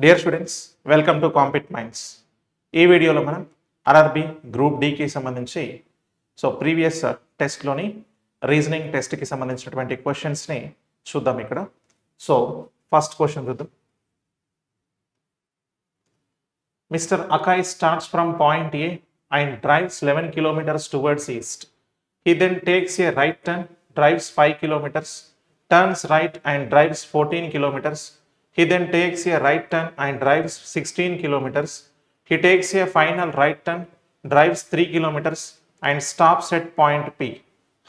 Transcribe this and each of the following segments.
Dear students, welcome to compete minds. ఈ వీడియోలో మనం ఆర్ఆర్బి గ్రూప్ డికి సంబంధించి ప్రీవియస్ టెస్ట్లోని రీజనింగ్ టెస్ట్కి సంబంధించినటువంటి క్వశ్చన్స్ని చూద్దాం. ఇక్కడ ఫస్ట్ క్వశ్చన్ చూద్దాం. Mister acai starts from point A and drives 11 kilometers towards east. He then takes a right turn, drives 5 kilometers, turns right and drives 14 kilometers. He then takes a right turn and drives 16 kilometers. He takes a final right turn, drives 3 kilometers and stops at point P.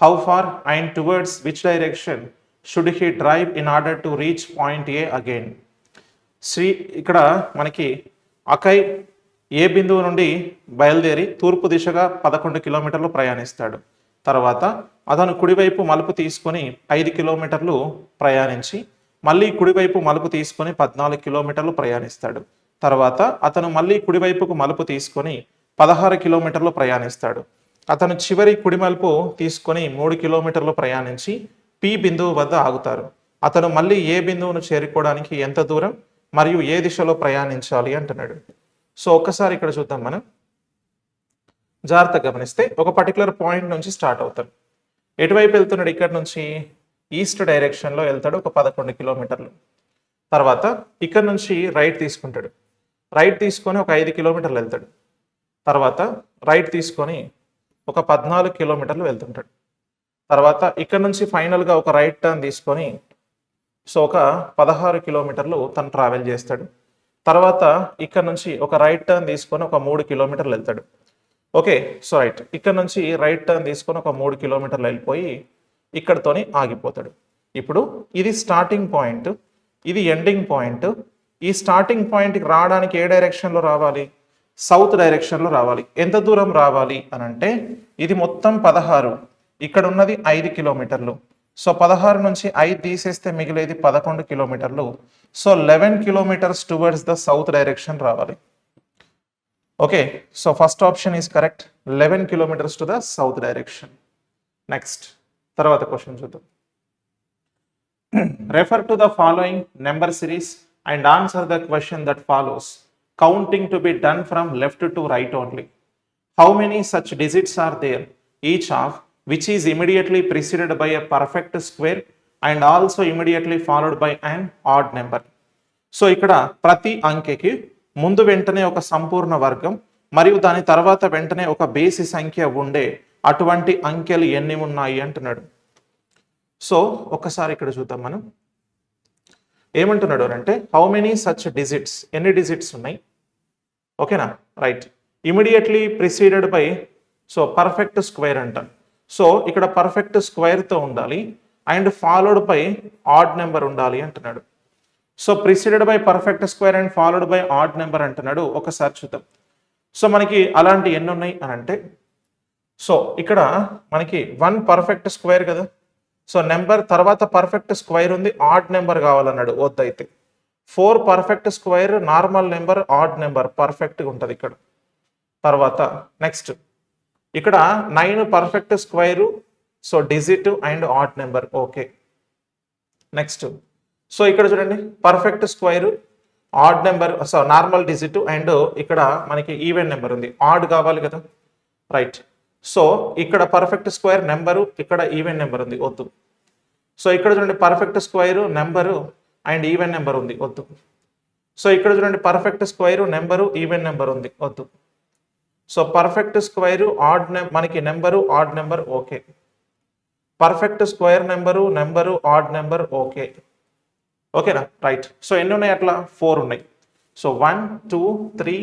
How far and towards which direction should he drive in order to reach point A again? ఇక్కడ మనకి అకై ఏ బిందువు నుండి బయలుదేరి తూర్పు దిశగా 11 కిలోమీటర్లు ప్రయాణిస్తాడు. తర్వాత అతను కుడివైపు మలుపు తీసుకొని 5 కిలోమీటర్లు ప్రయాణించి మళ్ళీ కుడివైపు మలుపు తీసుకొని 14 కిలోమీటర్లు ప్రయాణిస్తాడు. తర్వాత అతను మళ్ళీ కుడివైపుకు మలుపు తీసుకొని 16 కిలోమీటర్లు ప్రయాణిస్తాడు. అతను చివరి కుడి మలుపు తీసుకొని 3 కిలోమీటర్లు ప్రయాణించి పి బిందువు వద్ద ఆగుతారు. అతను మళ్ళీ ఏ బిందువును చేరుకోవడానికి ఎంత దూరం మరియు ఏ దిశలో ప్రయాణించాలి అంటున్నాడు. ఒక్కసారి ఇక్కడ చూద్దాం. మనం జాగ్రత్తగా గమనిస్తే ఒక పర్టికులర్ పాయింట్ నుంచి స్టార్ట్ అవుతాడు. ఎటువైపు వెళ్తున్నాడు? ఇక్కడ నుంచి ఈస్ట్ డైరెక్షన్లో వెళ్తాడు ఒక 11 కిలోమీటర్లు. తర్వాత ఇక్కడ నుంచి రైట్ తీసుకుంటాడు. రైట్ తీసుకొని ఒక 5 కిలోమీటర్లు వెళ్తాడు. తర్వాత రైట్ తీసుకొని ఒక 14 కిలోమీటర్లు వెళ్తుంటాడు. తర్వాత ఇక్కడ నుంచి ఫైనల్గా ఒక రైట్ టర్న్ తీసుకొని ఒక 16 కిలోమీటర్లు తను ట్రావెల్ చేస్తాడు. తర్వాత ఇక్కడ నుంచి ఒక రైట్ టర్న్ తీసుకొని ఒక 3 కిలోమీటర్లు వెళ్తాడు. ఓకే, రైట్ ఇక్కడ నుంచి రైట్ టర్న్ తీసుకొని ఒక 3 కిలోమీటర్లు వెళ్ళిపోయి ఇక్కడతోని ఆగిపోతాడు. ఇప్పుడు ఇది స్టార్టింగ్ పాయింట్, ఇది ఎండింగ్ పాయింట్. ఈ స్టార్టింగ్ పాయింట్కి రావడానికి ఏ డైరెక్షన్లో రావాలి? సౌత్ డైరెక్షన్లో రావాలి. ఎంత దూరం రావాలి అని అంటే ఇది మొత్తం 16, ఇక్కడ ఉన్నది 5 కిలోమీటర్లు. 16 నుంచి 5 తీసేస్తే మిగిలేది 11 కిలోమీటర్లు. 11 kilometers towards the south direction రావాలి. Okay, first option is correct. 11 kilometers to the south direction. Next తర్వాత క్వశ్చన్ చూద్దాం. Refer to the following number series and answer the question that follows, counting to be done from left to right only. How many such digits are there, each of which is immediately preceded by a perfect square and also immediately followed by an odd number. ఇక్కడ ప్రతి అంకెకి ముందు వెంటనే ఒక సంపూర్ణ వర్గం మరియు దాని తర్వాత వెంటనే ఒక బేసి సంఖ్య ఉండే అటువంటి అంకెలు ఎన్ని ఉన్నాయి అంటున్నాడు. ఒకసారి ఇక్కడ చూద్దాం. మనం ఏమంటున్నాడు అంటే హౌ మెనీ సచ్ డిజిట్స్, ఎన్ని డిజిట్స్ ఉన్నాయి. ఓకేనా, right. Immediately preceded by perfect square అంటాం. ఇక్కడ పర్ఫెక్ట్ స్క్వేర్తో ఉండాలి and followed by odd number ఉండాలి అంటున్నాడు. Preceded by perfect square and followed by add number అంటున్నాడు. ఒకసారి చూద్దాం. మనకి అలాంటి ఎన్ని ఉన్నాయి అని అంటే ఇక్కడ మనకి 1 పర్ఫెక్ట్ స్క్వేర్ కదా. నెంబర్ తర్వాత పర్ఫెక్ట్ స్క్వేర్ ఉంది, ఆడ్ నెంబర్ కావాలన్నాడు. వద్దయితే 4 perfect square, normal number, odd number పర్ఫెక్ట్గా ఉంటుంది ఇక్కడ. తర్వాత నెక్స్ట్ ఇక్కడ 9 perfect square, digit and odd number. Okay, next ఇక్కడ చూడండి perfect square, odd number, normal digit and ఇక్కడ మనకి ఈవెన్ నెంబర్ ఉంది, ఆడ్ కావాలి కదా. రైట్. ఇక్కడ పర్ఫెక్ట్ స్క్వేర్ నెంబరు, ఇక్కడ ఈవెన్ నెంబర్ ఉంది, వద్దు. ఇక్కడ చూడండి perfect square, number and even number ఉంది, వద్దు. ఇక్కడ చూడండి perfect square, number, even number ఉంది, వద్దు. పర్ఫెక్ట్ స్క్వేర్ ఆడ్ మనకి number, add number. Okay, perfect square number, number, add number. Okay, ఓకేనా, రైట్. ఎన్ని ఉన్నాయి? అట్లా 4 ఉన్నాయి. 1 2 3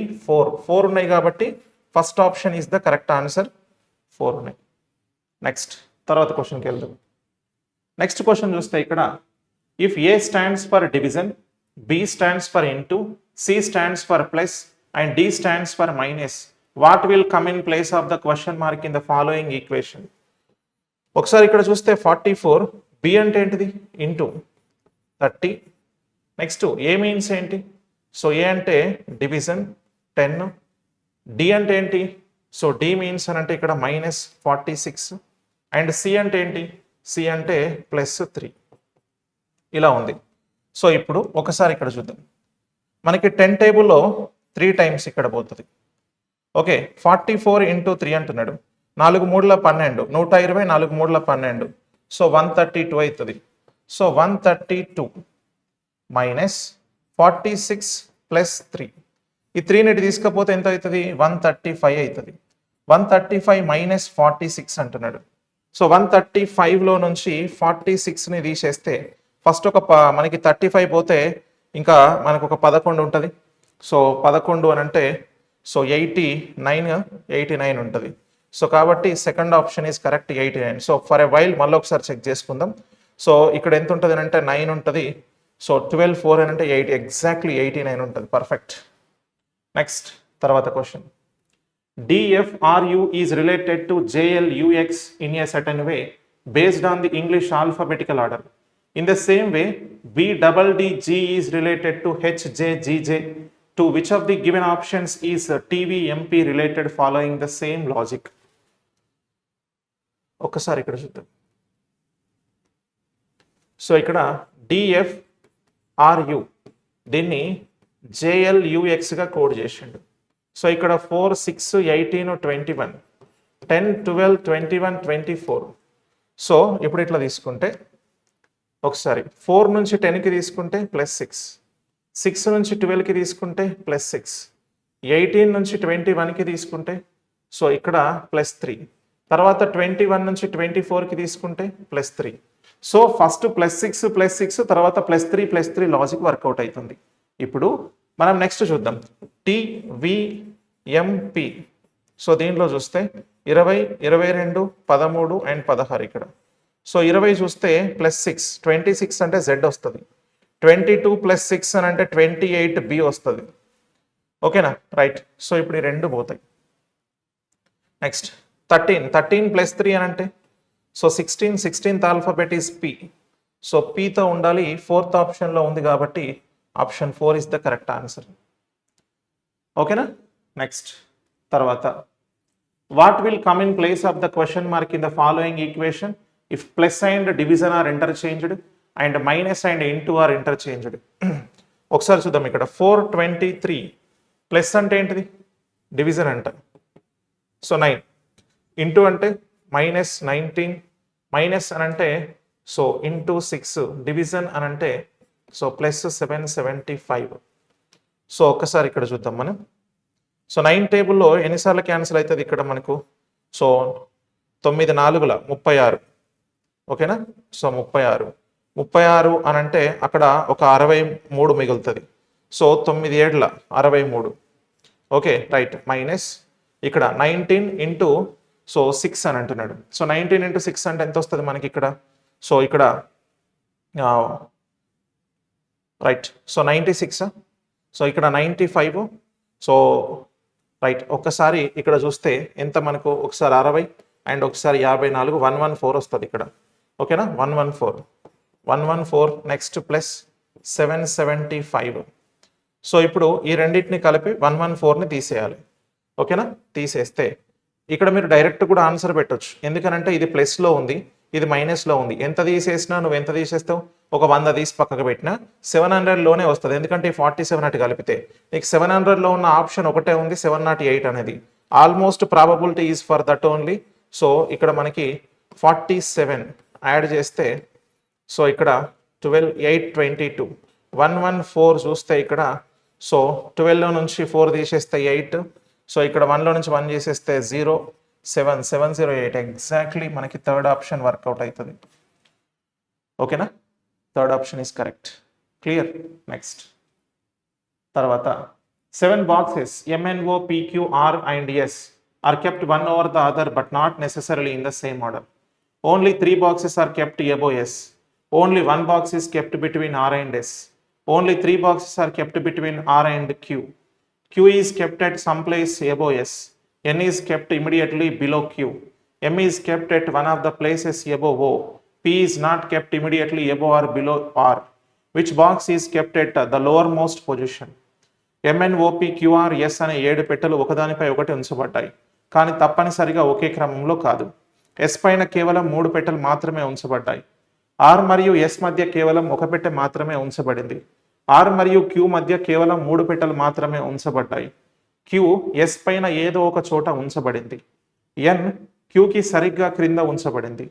4 ఉన్నాయి కాబట్టి first option is the correct answer. 4 ఉన్నాయి. నెక్స్ట్ తర్వాత క్వశ్చన్కి వెళ్దాం. నెక్స్ట్ క్వశ్చన్ చూస్తే ఇక్కడ if A stands for division, B stands for into, C stands for plus and D stands for minus, what will come in place of the question mark in the following equation. ఒకసారి ఇక్కడ చూస్తే 44, B అంటే ఏంటిది? Into 30. Next ఏ means ఏంటి? ఏ అంటే division 10, D అంటే ఏంటి? D means అని అంటే ఇక్కడ -46 అండ్ సి అంటే ఏంటి? సి అంటే +3. ఇలా ఉంది. ఇప్పుడు ఒకసారి ఇక్కడ చూద్దాం. మనకి 10 టేబుల్లో 3 టైమ్స్ ఇక్కడ పోతుంది. ఓకే 44 ఇంటూ 3 అంటున్నాడు. 4 మూడుల 12, 120 4 మూడుల 12, సో 132 అవుతుంది. సో 132 మైనస్ 46 ప్లస్ 3, ఈ 3ని తీసుకపోతే ఎంత అవుతుంది? 135 అవుతుంది. 135 మైనస్ 46 అంటున్నాడు. సో 135లో నుంచి 46ని తీసేస్తే ఫస్ట్ మనకి 35 పోతే ఇంకా మనకు ఒక 11 ఉంటుంది. సో 11 అని అంటే సో 89 ఉంటుంది. సో కాబట్టి second option is correct 89. So for a while మళ్ళీ ఒకసారి చెక్ చేసుకుందాం. సో ఇక్కడ ఎంత ఉంటుంది అంటే 9 ఉంటుంది. సో 12 4 అని అంటే 8, ఎగ్జాక్ట్లీ 89 ఉంటుంది. పర్ఫెక్ట్. నెక్స్ట్ తర్వాత question. DFRU is related to JLUX in a certain way based on the English alphabetical order. In the same way, BDDG is related to HJGJ. To which of the given options is TVMP related following the same logic? ఒక్కసారి ఇక్కడ చూద్దాం. So ఇక్కడ DFRU దీన్ని JLUXగా code చేసిండు. So ఇక్కడ 4 6 18 21 10 12 21 24. So ఇప్పుడు ఇట్లా తీసుకుంటే ఒకసారి 4 నుంచి 10కి తీసుకుంటే ప్లస్ 6, 6 నుంచి 12కి తీసుకుంటే ప్లస్ 6, 18 నుంచి 21కి తీసుకుంటే సో ఇక్కడ ప్లస్ 3, తర్వాత 21 నుంచి 24కి తీసుకుంటే ప్లస్ 3. సో ఫస్ట్ ప్లస్ 6 తర్వాత ప్లస్ 3 లాజిక్ వర్కౌట్ అవుతుంది. ఇప్పుడు మనం నెక్స్ట్ చూద్దాం. TVMP. సో దీనిలో చూస్తే 20 22 13 అండ్ 16 ఇక్కడ. సో 20 చూస్తే ప్లస్ 6, 26 అంటే Z వస్తుంది. 22 ప్లస్ 6 అని అంటే 28B వస్తుంది. ఓకేనా? రైట్. సో ఇప్పుడు ఈ రెండు పోతాయి. నెక్స్ట్ 13 ప్లస్ 3 అని అంటే so 16th alphabet is P. So Pతో ఉండాలి. 4th ఆప్షన్లో ఉంది కాబట్టి option 4 is the correct answer. ఓకేనా? నెక్స్ట్ తర్వాత what will come in place of the question mark in the following equation if plus and division are interchanged and minus and into are interchanged? ఒకసారి చూద్దాం. ఇక్కడ 423 plus అంటే ఏంటిది? Division అంట. So 9 into అంటే minus 19, minus అని అంటే so into 6, division అని అంటే సో ప్లస్ 775. సో ఒక్కసారి ఇక్కడ చూద్దాం మనం. సో 9 టేబుల్లో ఎన్నిసార్లు క్యాన్సిల్ అవుతుంది ఇక్కడ మనకు? సో 9 4ల 36. ఓకేనా? సో 36 అని అంటే అక్కడ ఒక 63 మిగులుతుంది. సో 9 7ల 63. Okay right. మైనస్ ఇక్కడ 19 ఇంటూ సో 6 అని అంటున్నాడు. సో 19 ఇంటూ 6 అంటే ఎంత వస్తుంది మనకి ఇక్కడ? సో ఇక్కడ రైట్. సో 96. సో ఇక్కడ 95. So right. ఒక్కసారి ఇక్కడ చూస్తే ఎంత మనకు? ఒకసారి 60 అండ్ ఒకసారి 54, 114 వస్తుంది ఇక్కడ. ఓకేనా? 114. Next plus 775. సో ఇప్పుడు ఈ రెండింటిని కలిపి 114ని తీసేయాలి. ఓకేనా? తీసేస్తే ఇక్కడ మీరు డైరెక్ట్ కూడా ఆన్సర్ పెట్టొచ్చు. ఎందుకనంటే ఇది ప్లస్లో ఉంది, ఇది మైనస్లో ఉంది. ఎంత తీసేసినా నువ్వు ఎంత తీసేస్తావు? ఒక 100 తీసి పక్కకు పెట్టినా 700లోనే వస్తుంది. ఎందుకంటే 47 అటు కలిపితే నీకు 700లో ఉన్న ఆప్షన్ ఒకటే ఉంది, 708 అనేది. Almost probability is for that only. So ఇక్కడ మనకి 47 యాడ్ చేస్తే సో ఇక్కడ 12 8 22 114 చూస్తే ఇక్కడ సో 12లో నుంచి 4 తీసేస్తే 8. సో ఇక్కడ 1లో నుంచి 1 చేసేస్తే 0 7 708. ఎగ్జాక్ట్లీ మనకి థర్డ్ ఆప్షన్ వర్కౌట్ అవుతుంది. ఓకేనా? Third option is correct. Clear? Next తర్వాత 7 boxes MNO PQ R and S are kept one over the other but not necessarily in the same order. Only 3 boxes are kept above S. Only 1 box is kept between R and S. Only 3 boxes are kept between R and Q. Q is kept at some place above S. N is kept immediately below Q. M is kept at one of the places above O. P is not kept immediately above or below R. Which box is kept at the lowermost position? MNOP QR S అనే 7 పెట్టెలు ఒకదానిపై ఒకటి ఉంచబడ్డాయి, కానీ తప్పనిసరిగా ఒకే క్రమంలో కాదు. S పైన కేవలం 3 పెట్టెలు మాత్రమే ఉంచబడ్డాయి. R మరియు S మధ్య కేవలం ఒక పెట్టె మాత్రమే ఉంచబడింది. ఆర్ మరియు క్యూ మధ్య కేవలం 3 పెట్టెలు మాత్రమే ఉంచబడ్డాయి. క్యూ ఎస్ పైన ఏదో ఒక చోట ఉంచబడింది. ఎన్ క్యూకి సరిగ్గా క్రింద ఉంచబడింది.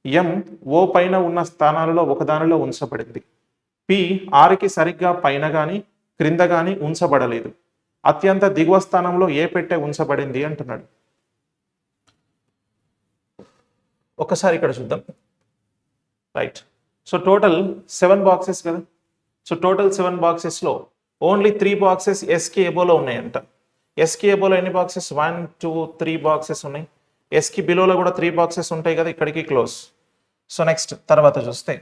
ఎం ఓ పైన ఉన్న స్థానాలలో ఒకదానిలో ఉంచబడింది. పి ఆర్కి సరిగ్గా పైన కానీ క్రింద కానీ ఉంచబడలేదు. అత్యంత దిగువ స్థానంలో ఏ పెట్టె ఉంచబడింది అంటున్నాడు. ఒకసారి ఇక్కడ చూద్దాం. రైట్. సో టోటల్ 7 బాక్సెస్ కదా. సో టోటల్ 7 బాక్సెస్లో ఓన్లీ 3 బాక్సెస్ ఎస్కి ఎబోలో ఉన్నాయంట. ఎస్కి ఎబోలో ఎన్ని బాక్సెస్? 1 2 3 బాక్సెస్ ఉన్నాయి. ఎస్కి బిలోలో కూడా 3 బాక్సెస్ ఉంటాయి కదా, ఇక్కడికి క్లోజ్. సో నెక్స్ట్ తర్వాత చూస్తే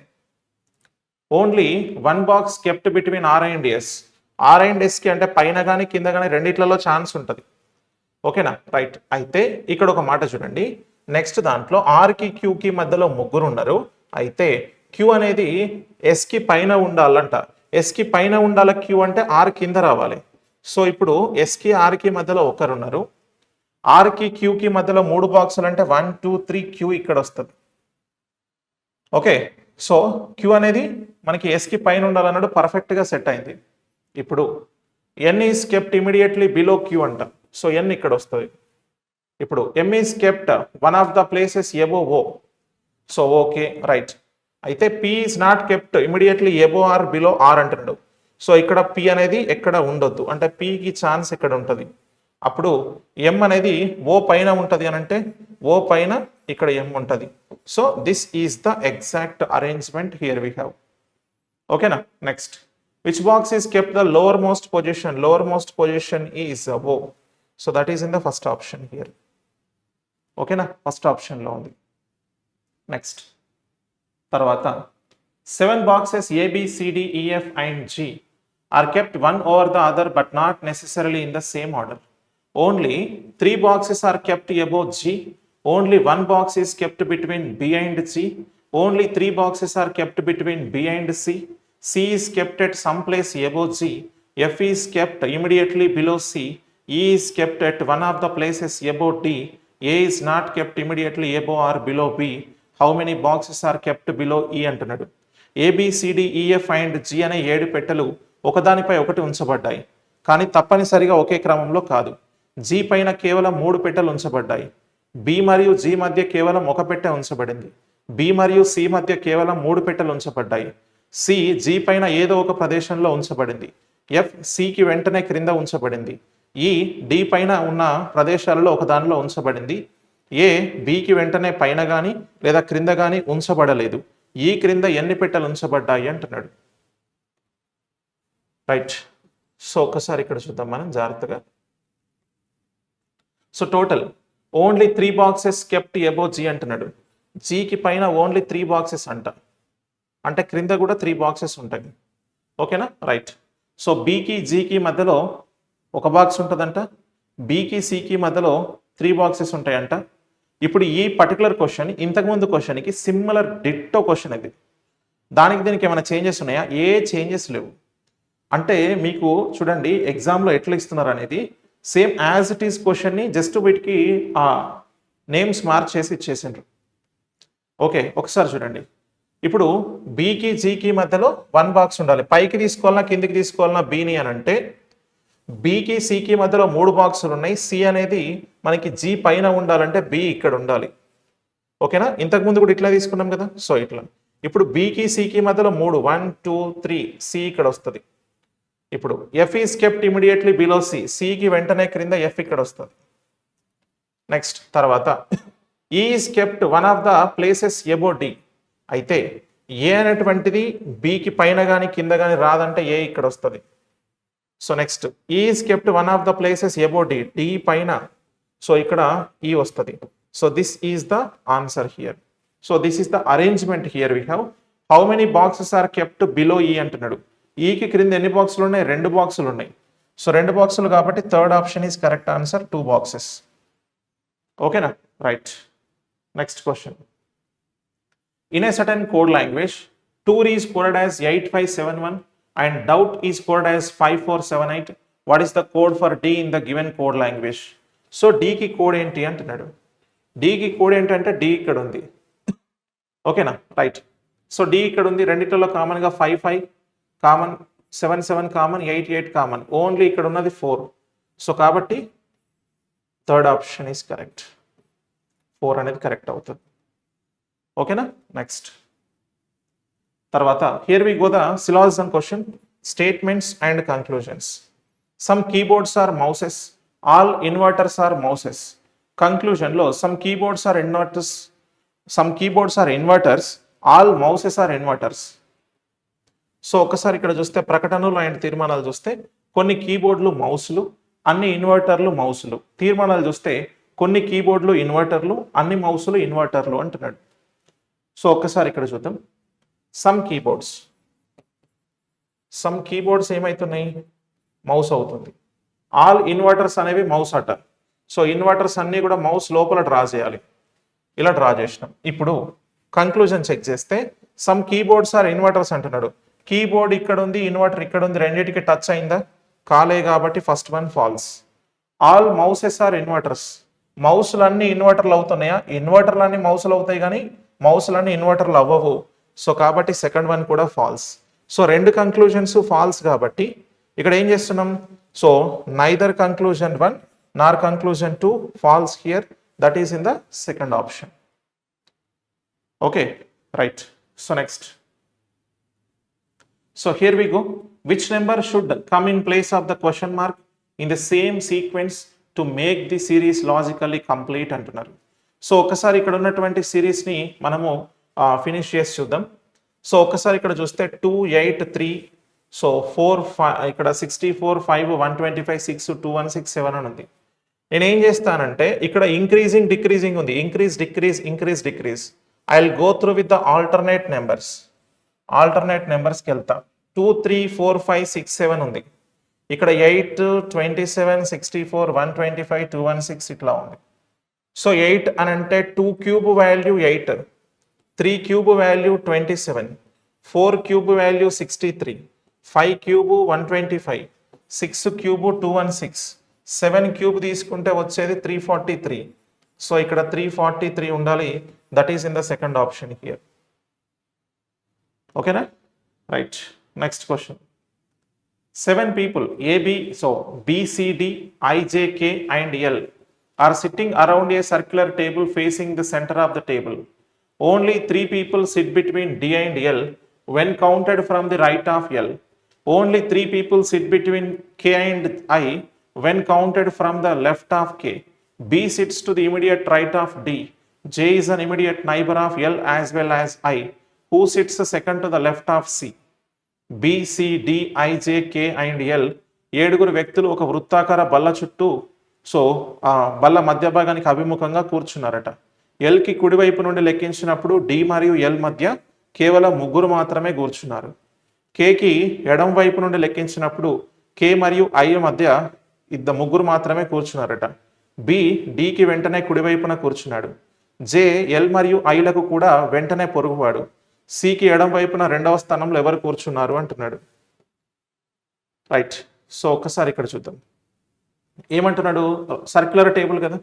only 1 box kept between R and S. R and ఎస్కి అంటే పైన కానీ కింద కానీ రెండిట్లలో ఛాన్స్ ఉంటుంది. ఓకేనా, రైట్. అయితే ఇక్కడ ఒక మాట చూడండి. నెక్స్ట్ దాంట్లో ఆర్కి క్యూకి మధ్యలో ముగ్గురు ఉన్నారు. అయితే క్యూ అనేది ఎస్కి పైన ఉండాలంట. ఎస్కి పైన ఉండాల క్యూ అంటే ఆర్ కింద రావాలి. సో ఇప్పుడు ఎస్కి ఆర్కి మధ్యలో ఒకరు ఉన్నారు. ఆర్కి క్యూకి మధ్యలో 3 బాక్సులు అంటే 1 2 3 క్యూ ఇక్కడ వస్తుంది. ఓకే, సో క్యూ అనేది మనకి ఎస్కి పైన ఉండాలన్నాడు, పర్ఫెక్ట్గా సెట్ అయింది. ఇప్పుడు N is kept immediately below Q అంట. సో ఎన్ ఇక్కడ వస్తుంది. ఇప్పుడు M is kept one of the places above O. So okay, right. అయితే P is not kept immediately above or below R అంటున్నాడు. సో ఇక్కడ P అనేది ఎక్కడ ఉండొద్దు, అంటే పికి ఛాన్స్ ఎక్కడ ఉంటుంది. అప్పుడు ఎం అనేది ఓ పైన ఉంటుంది అని అంటే ఓ పైన ఇక్కడ ఎం ఉంటుంది. So this is the exact arrangement here we have. ఓకేనా, next which box is kept the lower most position? Lower most position is O. So that is in the first option here. ఓకేనా, first ఆప్షన్లో ఉంది. Next తర్వాత 7 boxes ABCDEF and G are kept one over the other but not necessarily in the same order. Only 3 boxes are kept above G. Only 1 box is kept between B and G. Only 3 boxes are kept between B and C. C is kept at some place above G. F is kept immediately below C. E is kept at one of the places above D. A is not kept immediately above or below B. How many boxes are kept below E అంటున్నాడు. ABCDEF and G అనే 7 పెట్టెలు ఒకదానిపై ఒకటి ఉంచబడ్డాయి, కానీ తప్పనిసరిగా ఒకే క్రమంలో కాదు. G పైన కేవలం 3 పెట్టెలు ఉంచబడ్డాయి. B మరియు G మధ్య కేవలం ఒక పెట్టె ఉంచబడింది. B మరియు C మధ్య కేవలం 3 పెట్టెలు ఉంచబడ్డాయి. C G పైన ఏదో ఒక ప్రదేశంలో ఉంచబడింది. F Cకి వెంటనే క్రింద ఉంచబడింది. E D పైన ఉన్న ప్రదేశాలలో ఒక దానిలో ఉంచబడింది. ఏ బికి వెంటనే పైన కానీ లేదా క్రింద కానీ ఉంచబడలేదు. ఈ క్రింద ఎన్ని పెట్టెలు ఉంచబడ్డాయి అంటున్నాడు. రైట్. సో ఒకసారి ఇక్కడ చూద్దాం మనం జాగ్రత్తగా. So total only 3 boxes kept above G అంటున్నాడు. జీకి పైన ఓన్లీ 3 బాక్సెస్ అంట, అంటే క్రింద కూడా 3 బాక్సెస్ ఉంటాయి. ఓకేనా, రైట్. సో బికి జీకి మధ్యలో ఒక బాక్స్ ఉంటుందంట. బికి సికి మధ్యలో 3 బాక్సెస్ ఉంటాయంట. ఇప్పుడు ఈ పర్టికులర్ క్వశ్చన్ ఇంతకుముందు క్వశ్చన్కి సిమిలర్ డిట్టో క్వశ్చన్ ఇది. దానికి దీనికి ఏమైనా చేంజెస్ ఉన్నాయా? ఏ చేంజెస్ లేవు. అంటే మీకు చూడండి ఎగ్జామ్లో ఎట్లా ఇస్తున్నారు అనేది సేమ్ యాజ్ ఇట్ ఈస్ క్వశ్చన్ని జస్ట్ వీటికి ఆ నేమ్స్ మార్చేసి ఇచ్చేసిండ్రు. ఓకే, ఒకసారి చూడండి. ఇప్పుడు బికి జీకి మధ్యలో 1 బాక్స్ ఉండాలి. పైకి తీసుకోవాలన్నా కిందికి తీసుకోవాలన్నా బీని అని అంటే బికి సికి మధ్యలో 3 బాక్సులు ఉన్నాయి. సి అనేది మనకి జీ పైన ఉండాలంటే బి ఇక్కడ ఉండాలి. ఓకేనా, ఇంతకుముందు కూడా ఇట్లా తీసుకున్నాం కదా. సో ఇట్లా ఇప్పుడు బికి సికి మధ్యలో 3 1 2 3 సి ఇక్కడ వస్తుంది. ఇప్పుడు F is kept immediately below C. సికి వెంటనే క్రింద ఎఫ్ ఇక్కడ వస్తుంది. నెక్స్ట్ తర్వాత E is kept one of the places above D. అయితే ఏ అనేటువంటిది బికి పైన కానీ కింద కానీ రాదంటే ఏ ఇక్కడ వస్తుంది. So next is kept one of the places above D. D పైన, సో ఇక్కడ ఈ వస్తుంది. So this is the answer here. So this is the arrangement here we have. How many boxes are kept below E అంటున్నాడు. ఈకి క్రింద ఎన్ని బాక్సులు ఉన్నాయి? 2 బాక్సులు ఉన్నాయి. సో 2 బాక్సులు కాబట్టి third option is correct answer, 2 boxes. ఓకేనా, right. Next question. In a certain code language tour is coded as 8571 and doubt is coded as 5478. What is the code for D in the given code language? So D కి code ఏంటి అంటున్నాడు. D కి code ఏంటంటే D ఇక్కడ ఉంది. ఓకేనా, right. So D ఇక్కడ ఉంది. రెండిట్లో కామన్గా 55 కామన్ 7 7 కామన్, 8 8 కామన్, ఓన్లీ ఇక్కడ ఉన్నది 4. సో కాబట్టి థర్డ్ ఆప్షన్ ఈస్ కరెక్ట్. 4 అనేది కరెక్ట్ అవుతుంది. ఓకేనా? నెక్స్ట్ తర్వాత here we go the syllogism question, statements and conclusions. Some keyboards are mouses, all inverters are mouses. కంక్లూజన్లో some keyboards are inverters, some keyboards are inverters, all mouses are inverters. So ఒకసారి ఇక్కడ చూస్తే ప్రకటనలు and తీర్మానాలు చూస్తే కొన్ని కీబోర్డులు మౌసులు, అన్ని ఇన్వర్టర్లు మౌసులు. తీర్మానాలు చూస్తే కొన్ని కీబోర్డులు ఇన్వర్టర్లు, అన్ని మౌసులు ఇన్వర్టర్లు అంటున్నాడు. సో ఒక్కసారి ఇక్కడ చూద్దాం. సమ్ కీబోర్డ్స్ ఏమవుతున్నాయి? మౌస్ అవుతుంది. ఆల్ ఇన్వర్టర్స్ అనేవి మౌస్ అట. సో ఇన్వర్టర్స్ అన్నీ కూడా మౌస్ లోపల డ్రా చేయాలి. ఇలా డ్రా చేసినాం. ఇప్పుడు కంక్లూజన్ చెక్ చేస్తే సమ్ కీబోర్డ్స్ ఆర్ ఇన్వర్టర్స్ అంటున్నాడు. కీబోర్డ్ ఇక్కడ ఉంది, ఇన్వర్టర్ ఇక్కడ ఉంది, రెండింటికి టచ్ అయిందా? కాలే, కాబట్టి first one false. All mouses are inverters, మౌసులన్నీ ఇన్వర్టర్లు అవుతున్నాయా? ఇన్వర్టర్లు అన్ని మౌసులు అవుతాయి కానీ మౌసులన్నీ ఇన్వర్టర్లు అవ్వవు. సో కాబట్టి సెకండ్ వన్ కూడా ఫాల్స్. సో రెండు కంక్లూజన్స్ ఫాల్స్ కాబట్టి ఇక్కడ ఏం చేస్తున్నాం? So neither conclusion 1 nor conclusion 2 false here, that is in the second option. Okay, right. So next, so here we go. Which number should come in place of the question mark in the same sequence to make the series logically complete అంటున్నారు. So ఒకసారి ఇక్కడ ఉన్నటువంటి సిరీస్ని మనము finish చేసి చూద్దాం. So ఒకసారి ఇక్కడ చూస్తే 2 8 3, సో 4 5, ఇక్కడ 64 5 125 6 216 7 అని ఉంది. నేను ఏం చేస్తానంటే ఇక్కడ ఇంక్రీజింగ్ డిక్రీజింగ్ ఉంది, increase decrease increase decrease. I will go through with the alternate నెంబర్స్కి వెళ్తా. 2 3 4 5 6 7 ఉంది. ఇక్కడ 8 27 64 125 216 ఇట్లా ఉంది. సో 8 అని అంటే 2 cube value 8, 3 cube value 27, 4 cube value 63, 5 cube 125, 6 cube 216, 7 cube తీసుకుంటే వచ్చేది 343. సో ఇక్కడ 343 ఉండాలి. That is in the second option here. ఓకేనా? Right. Next question. 7 people AB, so BCD, IJK and L are sitting around a circular table facing the center of the table. Only 3 people sit between D and L when counted from the right of L. Only 3 people sit between K and I when counted from the left of K. B sits to the immediate right of D. J is an immediate neighbor of L as well as I, who sits second to the left of C. B, C, D, I, J, K and L 7 వ్యక్తులు ఒక వృత్తాకార బల్ల చుట్టూ, so ఆ బల్ల మధ్య భాగానికి అభిముఖంగా కూర్చున్నారట. ఎల్కి కుడివైపు నుండి లెక్కించినప్పుడు డి మరియు ఎల్ మధ్య కేవలం 3 మాత్రమే కూర్చున్నారు. కేకి ఎడం వైపు నుండి లెక్కించినప్పుడు కే మరియు ఐ మధ్య 3 మాత్రమే కూర్చున్నారట. బి డికి వెంటనే కుడివైపున కూర్చున్నాడు. జే ఎల్ మరియు ఐలకు కూడా వెంటనే పొరుగువాడు. సికి ఎడం వైపున 2వ స్థానంలో ఎవరు కూర్చున్నారు అంటున్నాడు. రైట్. సో ఒక్కసారి ఇక్కడ చూద్దాం. ఏమంటున్నాడు? సర్క్యులర్ టేబుల్ కదా,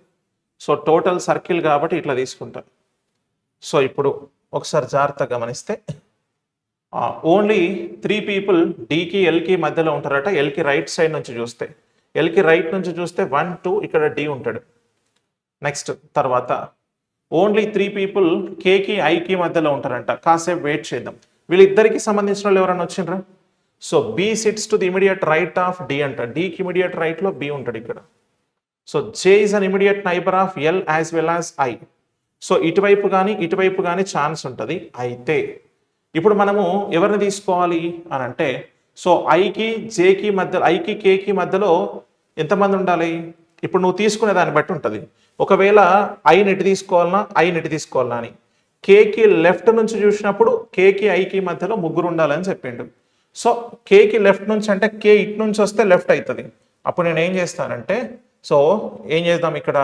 సో టోటల్ సర్కిల్ కాబట్టి ఇట్లా తీసుకుంటాం. సో ఇప్పుడు ఒకసారి జాగ్రత్తగా గమనిస్తే ఓన్లీ 3 people డికి ఎల్కి మధ్యలో ఉంటారట. ఎల్కి రైట్ సైడ్ నుంచి చూస్తే, ఎల్కి రైట్ నుంచి చూస్తే 1 2 ఇక్కడ డి ఉంటాడు. నెక్స్ట్ తర్వాత ఓన్లీ 3 people కేకి ఐకి మధ్యలో ఉంటారంట. కాసేపు వెయిట్ చేద్దాం. వీళ్ళిద్దరికి సంబంధించిన వాళ్ళు ఎవరైనా వచ్చిండ్రా? So B sits to the immediate right of D అంట. డికి ఇమీడియట్ రైట్లో బి ఉంటాడు ఇక్కడ. So J is an immediate neighbour of L as well as I. So ఇటువైపు కానీ ఛాన్స్ ఉంటుంది. అయితే ఇప్పుడు మనము ఎవరిని తీసుకోవాలి అని అంటే, సో ఐకి జేకి మధ్య, ఐకి కేకి మధ్యలో ఎంతమంది ఉండాలి? ఇప్పుడు నువ్వు తీసుకునే దాన్ని బట్టి ఉంటుంది. ఒకవేళ ఐ నెట్ తీసుకోవాలన్నా, ఐ నెట్ తీసుకోవాలన్నా అని, కేకి లెఫ్ట్ నుంచి చూసినప్పుడు కేకి ఐకి మధ్యలో 3 ఉండాలని చెప్పిండు. సో కేకి లెఫ్ట్ నుంచి అంటే కే ఇటు నుంచి వస్తే లెఫ్ట్ అవుతుంది. అప్పుడు నేను ఏం చేస్తానంటే, సో ఏం చేద్దాం, ఇక్కడ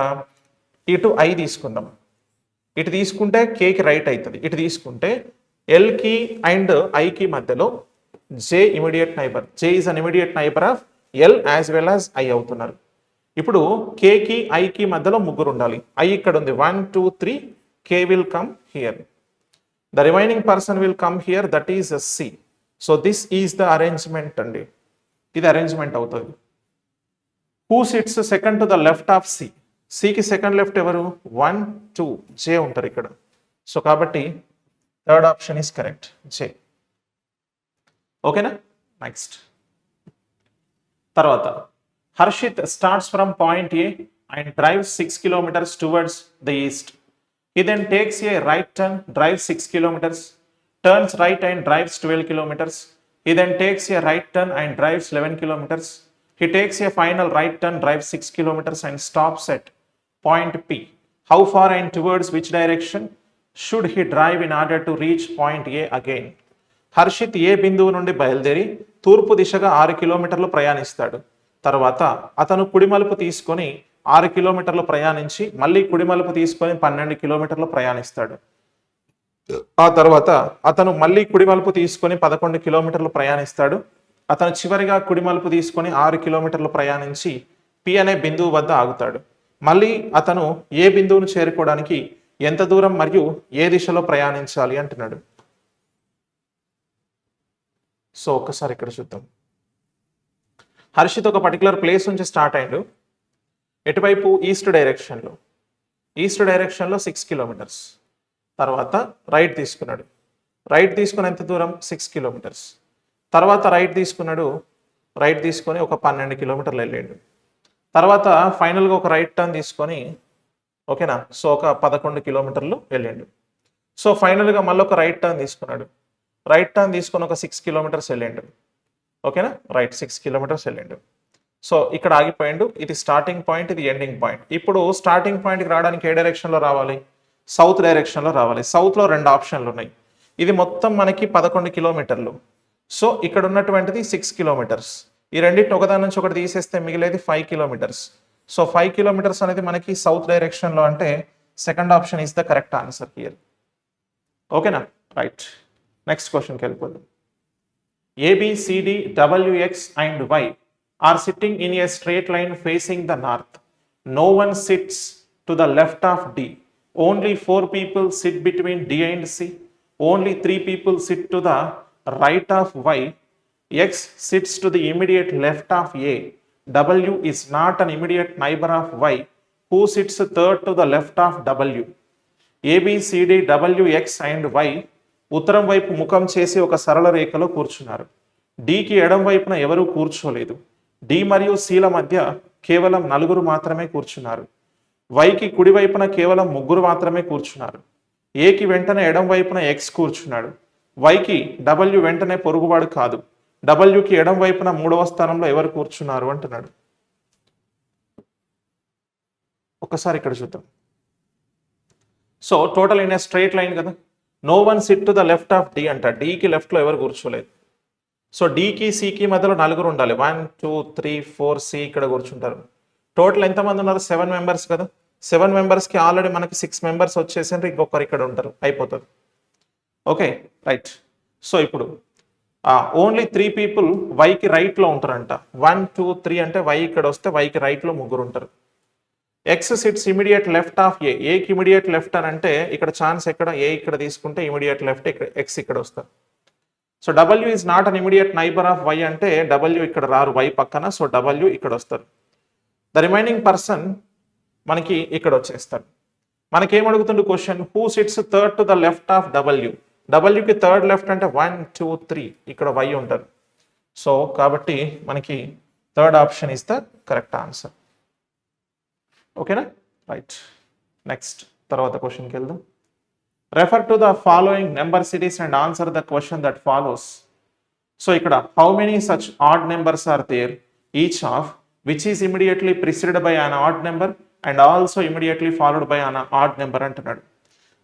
ఇటు ఐ తీసుకుందాం. ఇటు తీసుకుంటే కేకి రైట్ అవుతుంది. ఇటు తీసుకుంటే ఎల్కి అండ్ ఐకి మధ్యలో J immediate neighbour, J is an immediate neighbour of L as well as I అవుతున్నారు. ఇప్పుడు కేకి ఐకి మధ్యలో 3 ఉండాలి. ఐ ఇక్కడ ఉంది 1 2 3, K will come here, the remaining person will come here, that is C. So this is the arrangement అండి, ఇది arrangement అవుతుంది. Who sits second to the left of C, సికి సెకండ్ లెఫ్ట్ ఎవరు 1 2 జే ఉంటారు ఇక్కడ. So కాబట్టి third option is correct, J. ఓకేనా. Next తర్వాత Harshit starts from point A and drives 6 kilometers towards the east. He then takes a right turn, drives 6 kilometers, turns right and drives 12 kilometers. He then takes a right turn and drives 11 kilometers. He takes a final right turn, drives 6 kilometers and stops at point P. How far and towards which direction should he drive in order to reach point A again? Harshit A బిందువు నుండి బయలుదేరి తూర్పు దిశగా 6 కిలోమీటర్లు ప్రయాణిస్తాడు. తర్వాత అతను కుడి మలుపు తీసుకొని 6 కిలోమీటర్లు ప్రయాణించి మళ్ళీ కుడి మలుపు తీసుకొని 12 కిలోమీటర్లు ప్రయాణిస్తాడు. ఆ తర్వాత అతను మళ్ళీ కుడి మలుపు తీసుకొని 11 కిలోమీటర్లు ప్రయాణిస్తాడు. అతను చివరిగా కుడి మలుపు తీసుకొని 6 కిలోమీటర్లు ప్రయాణించి పి అనే బిందువు వద్ద ఆగుతాడు. మళ్ళీ అతను ఏ బిందువును చేరుకోవడానికి ఎంత దూరం మరియు ఏ దిశలో ప్రయాణించాలి అంటున్నాడు. సో ఒక్కసారి ఇక్కడ చూద్దాం. హర్షిత్ ఒక పర్టికులర్ ప్లేస్ నుంచి స్టార్ట్ అయ్యాడు. ఎటువైపు ఈస్ట్ డైరెక్షన్లో 6 kilometers. తర్వాత రైట్ తీసుకున్నాడు. రైట్ తీసుకుని ఎంత దూరం 6 kilometers. తర్వాత రైట్ తీసుకొని ఒక 12 kilometers వెళ్ళాడు. తర్వాత ఫైనల్గా ఒక రైట్ టర్న్ తీసుకొని, ఓకేనా, సో ఒక 11 kilometers వెళ్ళాడు. సో ఫైనల్గా మళ్ళీ ఒక రైట్ టర్న్ తీసుకున్నాడు. రైట్ టర్న్ తీసుకొని ఒక 6 kilometers వెళ్ళాడు. ఓకేనా, రైట్ 6 kilometers వెళ్ళాడు. సో ఇక్కడ ఆగిపోయాడు. ఇది స్టార్టింగ్ పాయింట్, ఇది ఎండింగ్ పాయింట్. ఇప్పుడు స్టార్టింగ్ పాయింట్కి రావడానికి ఏ డైరెక్షన్లో రావాలి? సౌత్ డైరెక్షన్లో రావాలి. సౌత్లో 2 ఆప్షన్లు ఉన్నాయి. ఇది మొత్తం మనకి 11 kilometers. సో ఇక్కడ ఉన్నటువంటిది 6 kilometers. ఈ రెండింటిని ఒకదాని నుంచి ఒకటి తీసేస్తే మిగిలేది 5 kilometers. సో 5 kilometers అనేది మనకి సౌత్ డైరెక్షన్లో, అంటే second option is the correct answer here. ఓకేనా, రైట్. నెక్స్ట్ క్వశ్చన్కి వెళ్ళిపోదాం. ABCD WX and Y are sitting in a straight line facing the north. No one sits to the left of D. Only 4 people sit between D and C. Only 3 people sit to the right of Y. X sits to the immediate left of A. W is not an immediate neighbor of Y. Who sits third to the left of W? ABCD WX and Y ఉత్తరం వైపు ముఖం చేసి ఒక సరళ రేఖలో కూర్చున్నారు. డికి ఎడం వైపున ఎవరూ కూర్చోలేదు. డి మరియు సిల మధ్య కేవలం 4 మాత్రమే కూర్చున్నారు. వైకి కుడి వైపున కేవలం 3 మాత్రమే కూర్చున్నారు. ఏకి వెంటనే ఎడం వైపున ఎక్స్ కూర్చున్నాడు. వైకి డబ్ల్యూ వెంటనే పొరుగువాడు కాదు. డబ్ల్యూకి ఎడం వైపున 3వ స్థానంలో ఎవరు కూర్చున్నారు అంటున్నాడు. ఒక్కసారి ఇక్కడ చూద్దాం. So total in a straight line కదా. No one sit to the left of D అంట. డికి లెఫ్ట్లో ఎవరు కూర్చోలేదు. సో డికి సికి మధ్యలో 4 ఉండాలి. 1 2 3 4 సి ఇక్కడ కూర్చుంటారు. టోటల్ ఎంతమంది ఉన్నారు? 7 members కదా. 7 members-కి ఆల్రెడీ మనకి 6 members వచ్చేసరికి ఇంకొకరు ఇక్కడ ఉంటారు, అయిపోతుంది. Okay, right. సో ఇప్పుడు ఓన్లీ 3 people వైకి రైట్లో ఉంటారంట. 1 2 3 అంటే వై ఇక్కడ వస్తే వైకి రైట్లో 3 ఉంటారు. X sits immediate left of A. ఏకి ఇమీడియట్ లెఫ్ట్ అని అంటే ఇక్కడ ఛాన్స్ ఎక్కడ? ఏ ఇక్కడ తీసుకుంటే ఇమీడియట్ లెఫ్ట్, ఇక్కడ ఎక్స్ ఇక్కడ వస్తారు. So W is not an immediate neighbour of Y అంటే డబ్ల్యూ ఇక్కడ రారు వై పక్కన. సో డబ్ల్యూ ఇక్కడ వస్తారు. ద రిమైనింగ్ పర్సన్ మనకి ఇక్కడ వచ్చేస్తారు. మనకేం అడుగుతుండే question? Who sits third to the left of W. డబ్ల్యూకి థర్డ్ లెఫ్ట్ అంటే 1 2 3 ఇక్కడ వై ఉంటారు. సో కాబట్టి మనకి third option is the correct answer. ఓకేనా, రైట్. నెక్స్ట్ తర్వాత క్వశ్చన్కి వెళ్దాం. Refer to the following number series and answer the question that follows. So ఇక్కడ how many such odd numbers are there, each of which is immediately preceded by an odd number and also immediately followed by an odd number అంటున్నాడు.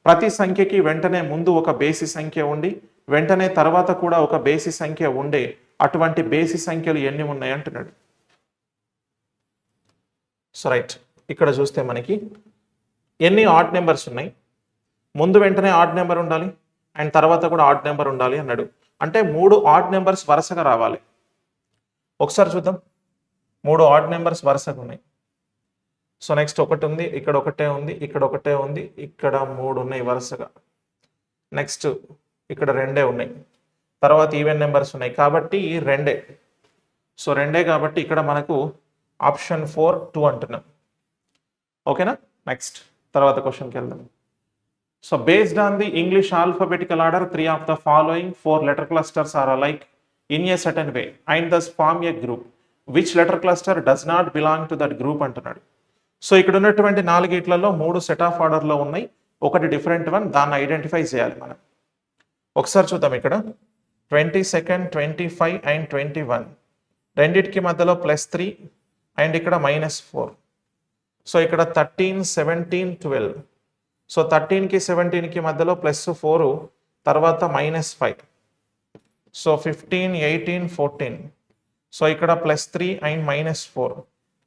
ప్రతి సంఖ్యకి వెంటనే ముందు ఒక బేసి సంఖ్య ఉండి వెంటనే తర్వాత కూడా ఒక బేసి సంఖ్య ఉండే అటువంటి బేసి సంఖ్యలు ఎన్ని ఉన్నాయి అంటున్నాడు. సో రైట్, ఇక్కడ చూస్తే మనకి ఎన్ని ఆడ్ నెంబర్స్ ఉన్నాయి, ముందు వెంటనే ఆడ్ నెంబర్ ఉండాలి అండ్ తర్వాత కూడా ఆడ్ నెంబర్ ఉండాలి అన్నాడు. అంటే 3 ఆడ్ నెంబర్స్ వరుసగా రావాలి. ఒకసారి చూద్దాం. 3 ఆడ్ నెంబర్స్ వరుసగా ఉన్నాయి. సో నెక్స్ట్ ఒకటి ఉంది, ఇక్కడ ఒకటే ఉంది, ఇక్కడ ఒకటే ఉంది, ఇక్కడ 3 ఉన్నాయి వరుసగా. నెక్స్ట్ ఇక్కడ 2 ఉన్నాయి. తర్వాత ఈవెన్ నెంబర్స్ ఉన్నాయి కాబట్టి ఈ రెండే. సో రెండే కాబట్టి ఇక్కడ మనకు ఆప్షన్ 4 2 అంటున్నాం. ఓకేనా. నెక్స్ట్ తర్వాత క్వశ్చన్కి వెళ్దాం. So based on the English alphabetical order 3 of the following 4 letter clusters are alike in a certain way and thus form a group. Which letter cluster does not belong to that group అంటున్నాడు. So ఇక్కడ ఉన్నటువంటి 4 3 set of ఆర్డర్లో ఉన్నాయి, ఒకటి different one, దాన్ని identify చేయాలి మనం. ఒకసారి చూద్దాం. ఇక్కడ 22, 25 అండ్ 21 రెండిటికి మధ్యలో +3 అండ్ ఇక్కడ -4. సో ఇక్కడ 13, 17, 12. సో 13కి 17కి మధ్యలో +4 తర్వాత -5. సో 15, 18, 14. సో ఇక్కడ +3 అండ్ -4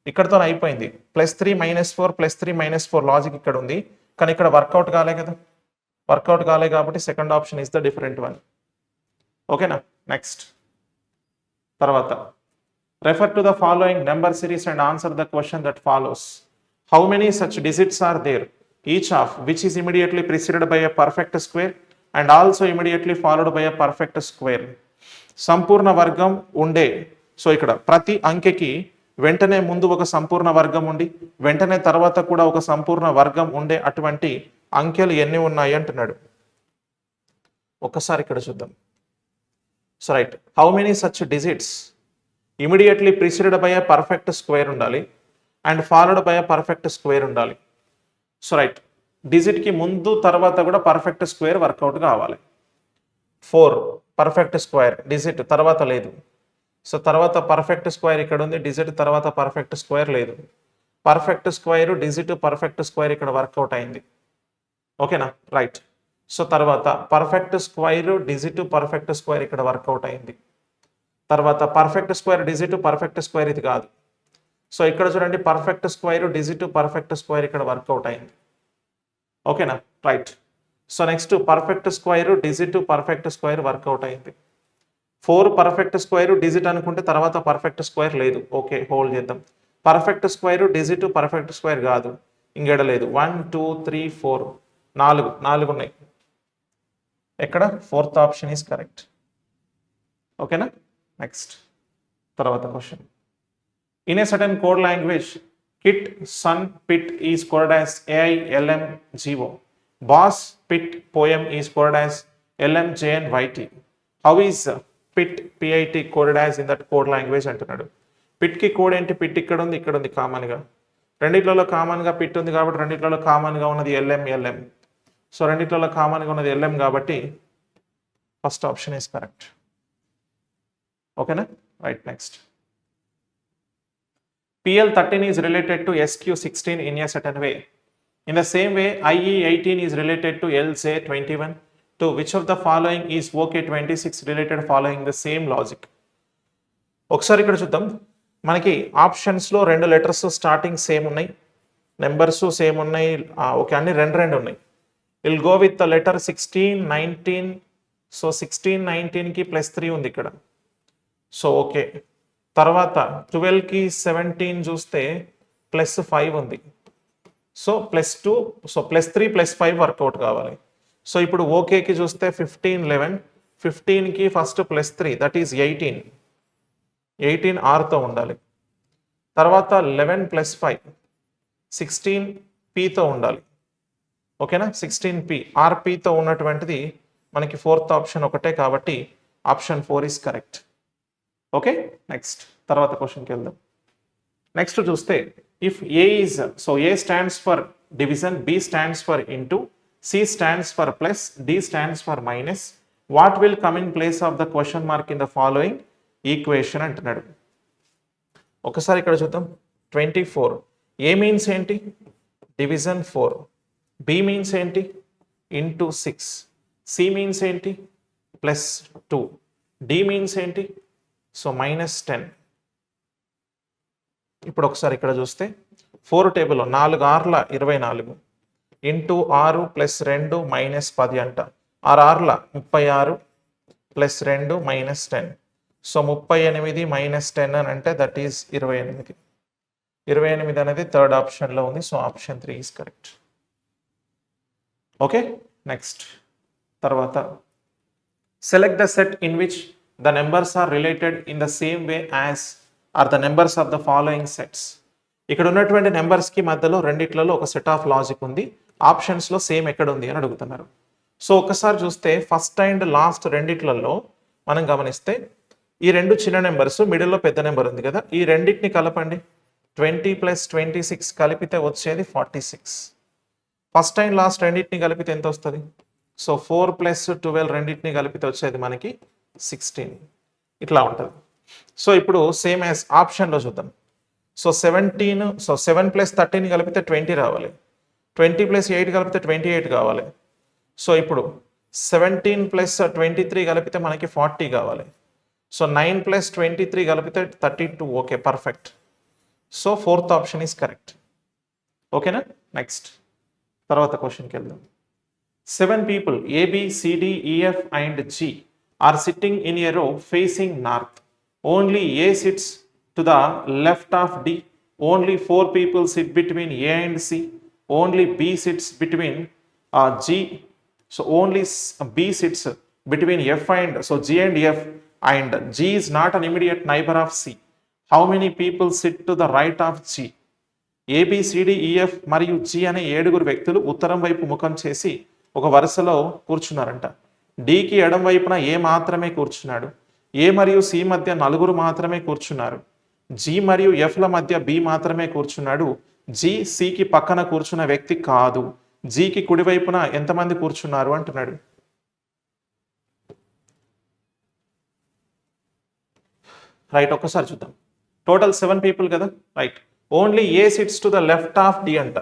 ఇక్కడతో అయిపోయింది. +3 -4 +3 -4 లాజిక్ ఇక్కడ ఉంది, కానీ ఇక్కడ వర్కౌట్ కాలే కదా. వర్కౌట్ కాలే కాబట్టి second option is the different one. ఓకేనా. నెక్స్ట్ తర్వాత refer to the following number series and answer the question that follows. How many such digits are there each of which is immediately preceded by a perfect square and also immediately followed by a perfect square. సంపూర్ణ వర్గం ఉండే, so ఇక్కడ ప్రతి అంకెకి వెంటనే ముందు ఒక సంపూర్ణ వర్గం ఉండి వెంటనే తర్వాత కూడా ఒక సంపూర్ణ వర్గం ఉండే అటువంటి అంకెలు ఎన్ని ఉన్నాయి అంటున్నాడు. ఒక్కసారి ఇక్కడ చూద్దాం. So right, how many such digits immediately preceded by a perfect square ఉండాలి and followed by a perfect square ఉండాలి. సో రైట్, డిజిట్కి ముందు తర్వాత కూడా పర్ఫెక్ట్ స్క్వేర్ వర్కౌట్ కావాలి. 4 పర్ఫెక్ట్ స్క్వేర్, డిజిట్ తర్వాత లేదు. సో తర్వాత పర్ఫెక్ట్ స్క్వేర్ ఇక్కడ ఉంది, డిజిట్ తర్వాత పర్ఫెక్ట్ స్క్వేర్ లేదు. Perfect square digit perfect square ఇక్కడ వర్కౌట్ అయింది. ఓకేనా. రైట్. సో తర్వాత perfect square digit perfect square ఇక్కడ వర్కౌట్ అయింది. తర్వాత perfect square digit perfect square ఇది కాదు. సో ఇక్కడ చూడండి, perfect square digit perfect square ఇక్కడ వర్కౌట్ అయింది. ఓకేనా. Right. So next perfect square digit perfect square work out అయింది. 4 పర్ఫెక్ట్ స్క్వేర్ డిజిట్ అనుకుంటే తర్వాత పర్ఫెక్ట్ స్క్వేర్ లేదు. ఓకే, హోల్డ్ చేద్దాం. Perfect square digit perfect square కాదు, ఇంకేడ లేదు. 1 2 3 4 4 ఉన్నాయి. ఎక్కడ 4th ఆప్షన్ ఈస్ కరెక్ట్. ఓకేనా. నెక్స్ట్ తర్వాత question. In a certain code language kit sun pit is coded as AILMGO. Boss pit poem is coded as LMJNYT. How is pit PIT coded as in that code language అంటున్నాడు. పిట్కి code ఏంటి? Pit ఇక్కడ ఉంది, ఇక్కడ ఉంది కామన్గా. రెండిట్లలో కామన్గా pit ఉంది కాబట్టి రెండిట్లలో కామన్గా ఉన్నది LM. సో రెండిట్లలో కామన్గా ఉన్నది LM కాబట్టి ఫస్ట్ ఆప్షన్ ఈస్ కరెక్ట్. ఓకేనా. Right. Next PL13 is related to SQ16 in a certain way. In the same way, IE18 is related to LJ21. To which of the following is OK26 related following the same logic? ఒకసారి ఇక్కడ చూద్దాం. మనకి ఆప్షన్స్లో 2 letters starting same ఉన్నాయి, numbers same ఉన్నాయి. Okay, అన్ని రెండు ఉన్నాయి. Will go with the letter 16, 19. So 16, 19కి +3 ఉంది ఇక్కడ. So okay. తర్వాత 12కి 17 చూస్తే +5 ఉంది. సో +2, సో +3 +5 వర్కౌట్ కావాలి. సో ఇప్పుడు ఓకేకి చూస్తే 15, 11. 15కి ఫస్ట్ +3 దట్ ఈజ్ 18. 18 ఆర్తో ఉండాలి. తర్వాత 11 + 5 16 Pతో ఉండాలి. ఓకేనా. 16 P RPతో ఉన్నటువంటిది మనకి 4th ఆప్షన్ ఒకటే కాబట్టి option 4 is correct. Okay. Next తర్వాత క్వశ్చన్కి వెళ్దాం. నెక్స్ట్ చూస్తే if A is, so A stands for division, B stands for into, C stands for plus, D stands for minus, what will come in place of the question mark in the following equation అంటున్నాడు. ఒకసారి ఇక్కడ చూద్దాం. 24 ఏ means ఏంటి? Division 4. B means ఏంటి? Into 6. C means ఏంటి? +2. D means ఏంటి? So -10. ఇప్పుడు ఒకసారి ఇక్కడ చూస్తే 4 టేబుల్లో 4 6ల 24 ఇంటూ 6 + 2 -10 అంట. 6 6ల 36 + 2 -10. సో 38 - 10 అని అంటే దట్ ఈస్ 28. 28 అనేది 3rd ఆప్షన్లో ఉంది. So option 3 is correct. Okay. Next తర్వాత Select the set in which the numbers are related in the same way as are the numbers of the following sets. ఇక్కడ ఉన్నటువంటి నెంబర్స్కి మధ్యలో రెండిట్లలో ఒక సెట్ ఆఫ్ లాజిక్ ఉంది, ఆప్షన్స్లో సేమ్ ఎక్కడ ఉంది అని అడుగుతున్నారు. సో ఒకసారి చూస్తే ఫస్ట్ అండ్ లాస్ట్ రెండిట్లలో మనం గమనిస్తే ఈ రెండు చిన్న నెంబర్స్, మిడిల్లో పెద్ద నెంబర్ ఉంది కదా, ఈ రెండింటిని కలపండి. 20 + 26 కలిపితే వచ్చేది 46. ఫస్ట్ అండ్ లాస్ట్ రెండింటిని కలిపితే ఎంత వస్తుంది? సో 4 + 12 రెండింటిని కలిపితే వచ్చేది మనకి 16. ఇట్లా ఉంటుంది. సో ఇప్పుడు సేమ్ యాజ్ ఆప్షన్లో చూద్దాం. సో 17, సో 7 + 13 కలిపితే 20 రావాలి, 20 + 8 కలిపితే 28 కావాలి. సో ఇప్పుడు 17 + 23 కలిపితే మనకి 40 కావాలి. సో 9 + 23 కలిపితే 32. Okay, perfect. So fourth option is correct. ఓకేనా? నెక్స్ట్ తర్వాత క్వశ్చన్కి వెళ్దాం. 7 people A, B, C, D, E, F and G are sitting in a row facing north. Only A sits to the left of D. Only 4 people sit between A and C. Only B sits between G. So only B sits between F and so G and F, and G is not an immediate neighbor of C. How many people sit to the right of G? ABCDEF మరియు G అనే 7 వ్యక్తులు ఉత్తరం వైపు ముఖం చేసి ఒక వరుసలో కూర్చున్నారంట. డికి ఎడం వైపున ఏ మాత్రమే కూర్చున్నాడు. ఏ మరియు సి మధ్య 4 మాత్రమే కూర్చున్నారు. జి మరియు ఎఫ్ల మధ్య బి మాత్రమే కూర్చున్నాడు. జి సికి పక్కన కూర్చున్న వ్యక్తి కాదు. జికి కుడివైపున ఎంతమంది కూర్చున్నారు అంటున్నాడు. రైట్, ఒక్కసారి చూద్దాం. టోటల్ 7 people కదా. Right, only A sits to the left of D అంట.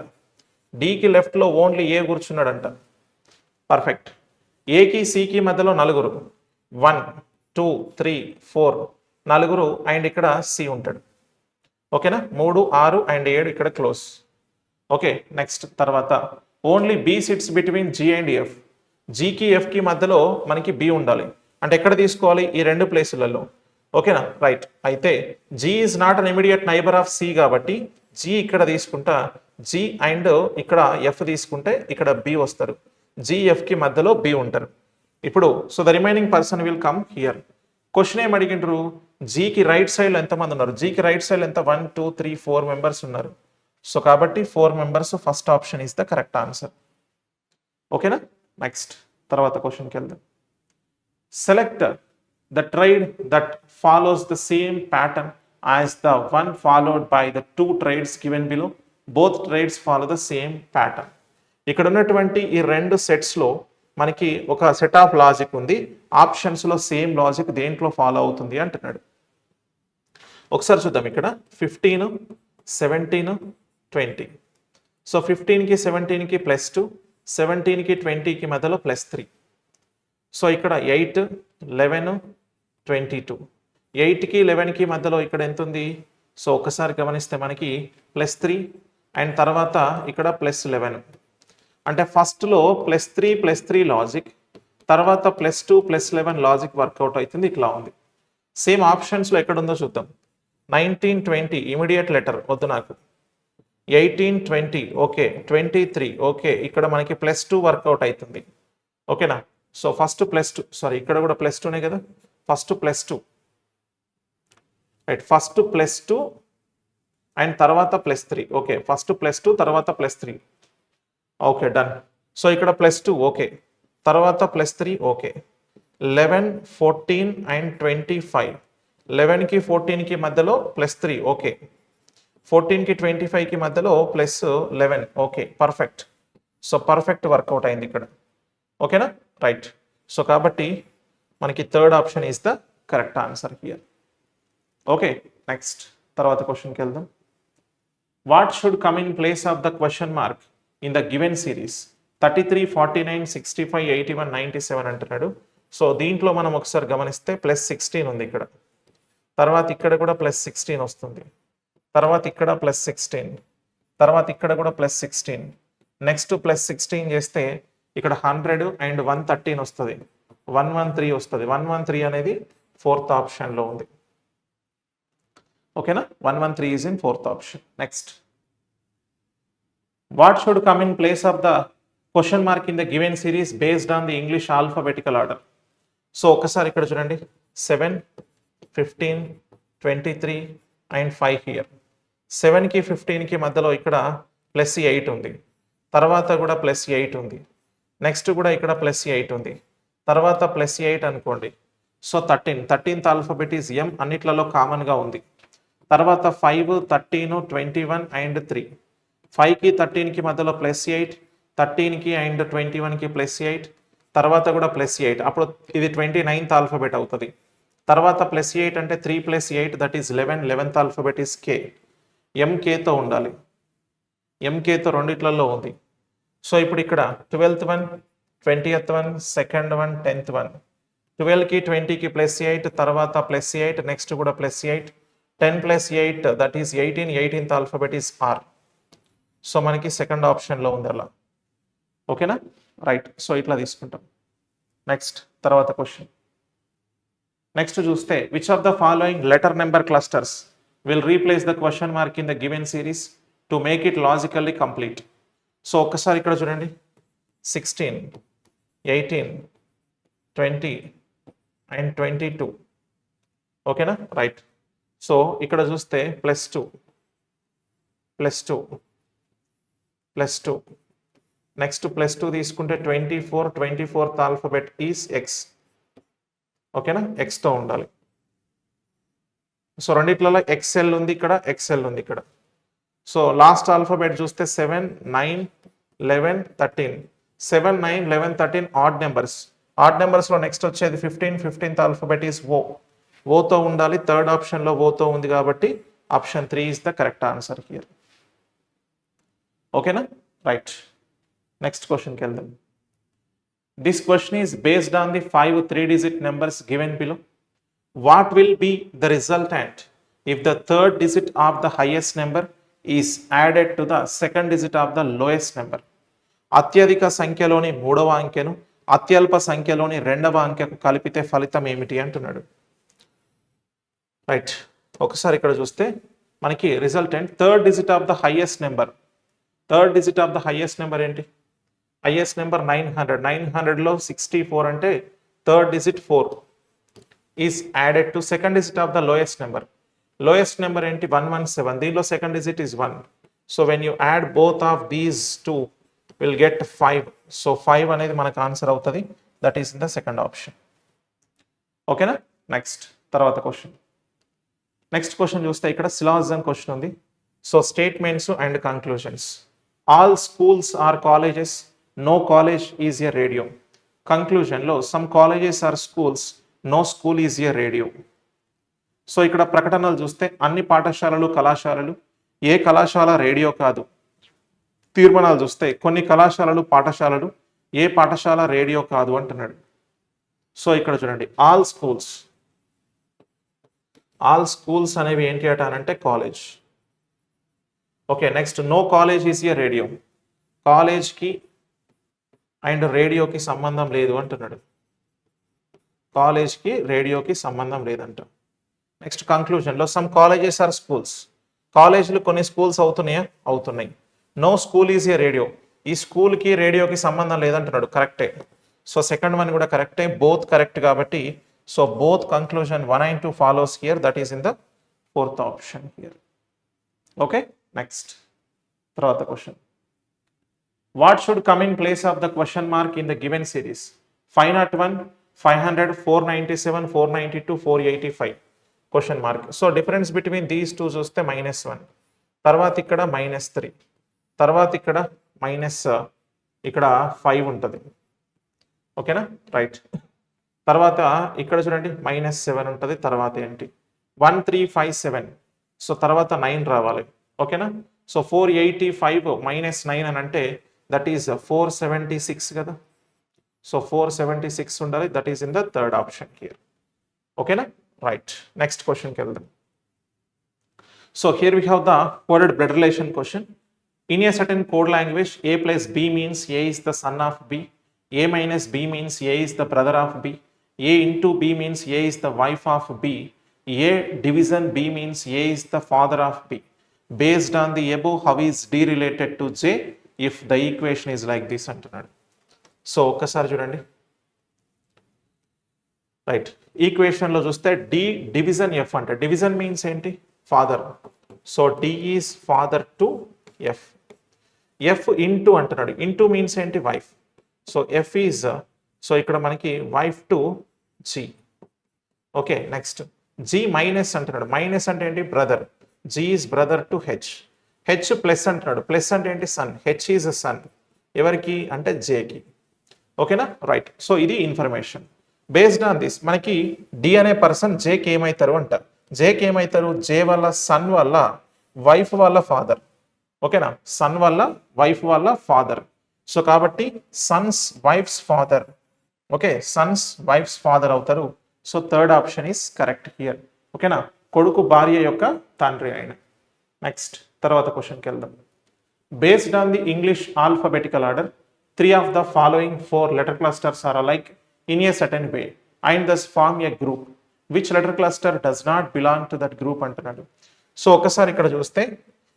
డికి లెఫ్ట్లో ఓన్లీ ఏ కూర్చున్నాడంట. పర్ఫెక్ట్. ఏకి సికి మధ్యలో 4, 1 2 3 4 4, అండ్ ఇక్కడ సి ఉంటాడు. ఓకేనా? 3 6 అండ్ 7 ఇక్కడ క్లోజ్. ఓకే, నెక్స్ట్ తర్వాత only B sits between G and F. జీకి ఎఫ్కి మధ్యలో మనకి బి ఉండాలి. అంటే ఎక్కడ తీసుకోవాలి? ఈ 2 ప్లేసులలో. ఓకేనా? రైట్. అయితే G is not an immediate neighbour of C కాబట్టి జి ఇక్కడ తీసుకుంటా, జి అండ్ ఇక్కడ ఎఫ్ తీసుకుంటే ఇక్కడ బి వస్తారు. జిఎఫ్కి మధ్యలో బి ఉంటారు. ఇప్పుడు so the remaining person will come here. Question ఏం అడిగిండ్రు? జీకి రైట్ సైడ్లో ఎంతమంది ఉన్నారు? జీకి రైట్ సైడ్ ఎంత? 1 2 3 4 మెంబర్స్ ఉన్నారు. సో కాబట్టి 4 members, first option is the correct answer. ఓకేనా? నెక్స్ట్ తర్వాత క్వశ్చన్కి వెళ్దాం. Select the triad that follows the same pattern as the one followed by the 2 triads given below. Both triads follow the same pattern. ఇక్కడ ఉన్నటువంటి ఈ 2 సెట్స్లో మనకి ఒక set of logic ఉంది. ఆప్షన్స్లో సేమ్ లాజిక్ దేంట్లో ఫాలో అవుతుంది అంటున్నాడు. ఒకసారి చూద్దాం. ఇక్కడ 15 17 20. సో 15కి 17కి +2, 17కి 20కి మధ్యలో +3. సో ఇక్కడ 8 11 22. 8కి 11కి మధ్యలో ఇక్కడ ఎంత ఉంది? సో ఒకసారి గమనిస్తే మనకి +3 అండ్ తర్వాత ఇక్కడ +11. అంటే ఫస్ట్లో +3 +3 లాజిక్, తర్వాత +2 +11 లాజిక్ వర్కౌట్ అవుతుంది. ఇట్లా ఉంది. సేమ్ ఆప్షన్స్లో ఎక్కడ ఉందో చూద్దాం. 19 20 ఇమీడియట్ లెటర్ వద్దు నాకు. 18 20 ఓకే, 23 ఓకే. ఇక్కడ మనకి +2 వర్కౌట్ అవుతుంది. ఓకేనా? సో ఫస్ట్ +2, సారీ ఇక్కడ కూడా +2నే కదా. ఫస్ట్ +2 రైట్, ఫస్ట్ +2 అండ్ తర్వాత +3. ఓకే, ఫస్ట్ +2 తర్వాత +3. Okay, done. సో ఇక్కడ +2 ఓకే, తర్వాత +3 ఓకే. 11 14 అండ్ 25. 11కి 14కి మధ్యలో +3 ఓకే. 14కి 25కి మధ్యలో +11 okay, perfect. So perfect workout అయింది ఇక్కడ. ఓకేనా? రైట్. సో కాబట్టి మనకి third option is the correct answer here. Okay, next తర్వాత క్వశ్చన్కి వెళ్దాం. What should come in place of the question mark in the given series 33 49 65 81 97 అంటున్నాడు. సో దీంట్లో మనం ఒకసారి గమనిస్తే +16 ఉంది ఇక్కడ, తర్వాత ఇక్కడ కూడా +16 వస్తుంది, తర్వాత ఇక్కడ +16, తర్వాత ఇక్కడ కూడా +16, నెక్స్ట్ +16 చేస్తే ఇక్కడ 100 అండ్ 113 వస్తుంది, 113 వస్తుంది. 113 అనేది 4th ఆప్షన్లో ఉంది. ఓకేనా? 113 is in 4th option. Next what should come in place of the question mark in the given series based on the English alphabetical order. So ఒకసారి ఇక్కడ చూడండి 7, 15, 23 అండ్ 5 హియర్. 7కి 15కి మధ్యలో ఇక్కడ +8 ఉంది, తర్వాత కూడా +8 ఉంది, నెక్స్ట్ కూడా ఇక్కడ +8 ఉంది, తర్వాత +8 అనుకోండి. So 13th alphabet is M, అన్నిట్లలో కామన్గా ఉంది. తర్వాత 5, 13, 21 అండ్ 3. 5కి 13కి మధ్యలో +8, 13కి అండ్ 21కి +8, తర్వాత కూడా +8. అప్పుడు ఇది 29th ఆల్ఫాబెట్ అవుతుంది. తర్వాత +8 అంటే 3 + 8 that is 11. 11th alphabet is K. MKతో ఉండాలి, MKతో రెండిట్లలో ఉంది. సో ఇప్పుడు ఇక్కడ 12th one, 20th one, 2nd one, 10th one. 12కి 20కి +8, తర్వాత +8, నెక్స్ట్ కూడా +8, 10 + 8 that is 18. 18th alphabet is R. So మనకి సెకండ్ ఆప్షన్లో ఉంది అలా. ఓకేనా, రైట్. సో ఇట్లా తీసుకుంటాం. నెక్స్ట్ తర్వాత క్వశ్చన్. నెక్స్ట్ చూస్తే which of the following letter number clusters will replace the question mark in the given series to make it logically complete. So ఒక్కసారి ఇక్కడ చూడండి 16, 18, 20 అండ్ 22. ఓకేనా, రైట్. సో ఇక్కడ చూస్తే +2, +2, +2, నెక్స్ట్ +2 తీసుకుంటే 24. 24th alphabet is X. ఓకేనా, Xతో ఉండాలి. సో రెండిట్లలో XL ఉంది ఇక్కడ, XL ఉంది ఇక్కడ. సో లాస్ట్ ఆల్ఫాబెట్ చూస్తే 7, 9, 11, 13. 7, 9, 11, 13 ఆడ్ నెంబర్స్. ఆడ్ నెంబర్స్లో నెక్స్ట్ వచ్చేది 15. 15th alphabet is O. ఓతో ఉండాలి. థర్డ్ ఆప్షన్లో ఓతో ఉంది కాబట్టి option 3 is the correct answer here. ఓకేనా, రైట్. నెక్స్ట్ క్వశ్చన్కి వెళ్దాం. This question is based on the 5 3-digit numbers given below. What will be the resultant if the third digit of the highest number is added to the second digit of the lowest number? అత్యధిక సంఖ్యలోని మూడవ అంకెను అత్యల్ప సంఖ్యలోని రెండవ అంకెకు కలిపితే ఫలితం ఏమిటి అంటున్నాడు. Right, ఒకసారి ఇక్కడ చూస్తే మనకి resultant third digit of the highest number. Third digit of the highest number ఏంటి? Highest number 900. 900లో 64 అంటే third digit 4 is added to second digit of the lowest number. Lowest number ఏంటి? 117. దీనిలో second digit is 1. So when you add both of these two will get 5. So 5 అనేది మనకు answer అవుతుంది. That is in the second option. ఓకేనా, next తర్వాత question. Next question చూస్తే ఇక్కడ syllogism question ఉంది. So statements and conclusions. All schools are colleges, no college is a radio. కంక్లూజన్లో some colleges are schools, no school is a radio. So ఇక్కడ ప్రకటనలు చూస్తే అన్ని పాఠశాలలు కళాశాలలు, ఏ కళాశాల రేడియో కాదు. తీర్మానాలు చూస్తే కొన్ని కళాశాలలు పాఠశాలలు, ఏ పాఠశాల రేడియో కాదు అంటున్నాడు. సో ఇక్కడ చూడండి ఆల్ స్కూల్స్. ఆల్ స్కూల్స్ అనేవి ఏంటి అంటే college. Okay, next no college is a radio. కాలేజ్కి అండ్ రేడియోకి సంబంధం లేదు అంటున్నాడు. కాలేజ్కి రేడియోకి సంబంధం లేదంట. నెక్స్ట్ కంక్లూజన్లో సమ్ కాలేజెస్ ఆర్ స్కూల్స్. కాలేజీలు కొన్ని స్కూల్స్ అవుతున్నాయా? అవుతున్నాయి. No school is a radio. ఈ స్కూల్కి రేడియోకి సంబంధం లేదంటున్నాడు. కరెక్టే. సో సెకండ్ వన్ కూడా కరెక్టే, బోత్ కరెక్ట్ కాబట్టి so both conclusion 1 and 2 follows here. That is in the fourth option here. Okay, next తర్వాత question. What should come in place of the question mark in the given series? 501, 500, 497, 492, 485 question mark. So difference between these two చూస్తే -1, తర్వాత ఇక్కడ -3, తర్వాత ఇక్కడ ఇక్కడ 5 ఉంటుంది. ఓకేనా, right. తర్వాత ఇక్కడ చూడండి -7 ఉంటుంది. తర్వాత ఏంటి 1357. సో తర్వాత 9 రావాలి. ఓకేనా, సో 485 -9 అని అంటే దట్ ఈస్ 476 కదా. సో 476 ఉండాలి. That is in the third option here. ఓకేనా, రైట్. నెక్స్ట్ క్వశ్చన్కి వెళ్దాం. So here we have the coded blood relation question. In a certain code language, A plus B means A is the son of B. A minus B means A is the brother of B. A into B means A is the wife of B. A division B means A is the father of B. Based on the above, how is D related to J if the equation is like this అంటున్నాడు. So ఒక్కసారి చూడండి. Right. ఈక్వేషన్లో చూస్తే D division F అంటే division means ఏంటి, father. So D is father to F. F into అంటున్నాడు, into means ఏంటి, wife. So F is, so ఇక్కడ మనకి wife to G. Okay, next G minus అంటున్నాడు, మైనస్ అంటే ఏంటి, brother. G is brother to H. H plus అంటున్నాడు, plus అంటే ఏంటి, son. H is a son, ఎవరికి అంటే జేకి. ఓకేనా, రైట్. సో ఇది ఇన్ఫర్మేషన్. బేస్డ్ ఆన్ దిస్ మనకి డి అనే పర్సన్ జేకి ఏమవుతారు అంటారు. జేకి ఏమవుతారు, జే వల్ల సన్ వల్ల వైఫ్ వల్ల ఫాదర్. ఓకేనా, సన్ వల్ల వైఫ్ వల్ల ఫాదర్. సో కాబట్టి sons wifes father. Okay, sons wifes father అవుతారు. So third option is correct here. ఓకేనా, కొడుకు భార్య యొక్క తండ్రి అయిన. నెక్స్ట్ తర్వాత క్వశ్చన్కి వెళ్దాం. Based on the English alphabetical order 3 of the following 4 letter clusters are alike in a certain way and thus form a group. Which letter cluster does not belong to that group అంటున్నాడు. So ఒకసారి ఇక్కడ చూస్తే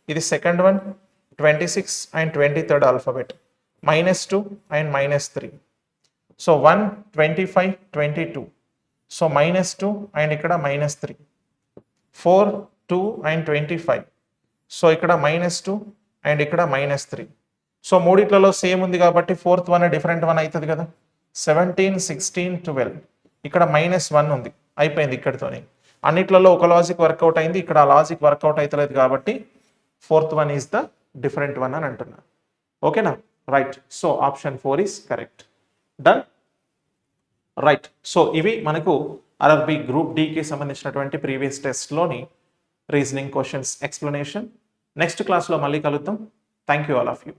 ఇది second one, 26 and 23rd alphabet, -2 and -3. So 1, 25, 22. So -2 and ఇక్కడ -3. 4, 2 and 25. So ఇక్కడ -2 and ఇక్కడ -3. So మూడిట్లలో same ఉంది కాబట్టి ఫోర్త్ వన్ డిఫరెంట్ వన్ అవుతుంది కదా. 17, 16, 12. ఇక్కడ -1 ఉంది, అయిపోయింది ఇక్కడితోనే. అన్నిట్లలో ఒక లాజిక్ వర్కౌట్ అయింది, ఇక్కడ ఆ లాజిక్ వర్కౌట్ అవుతలేదు కాబట్టి fourth one is the different one అని అంటున్నా. ఓకేనా, right. So option 4 is correct. Done, right. So ఇవి మనకు ఆర్ఆర్బి గ్రూప్ డికి సంబంధించినటువంటి ప్రీవియస్ టెస్ట్లోని రీజనింగ్ క్వశ్చన్స్ ఎక్స్ప్లెనేషన్. నెక్స్ట్ క్లాస్లో మళ్ళీ కలుద్దాం. Thank you all of you.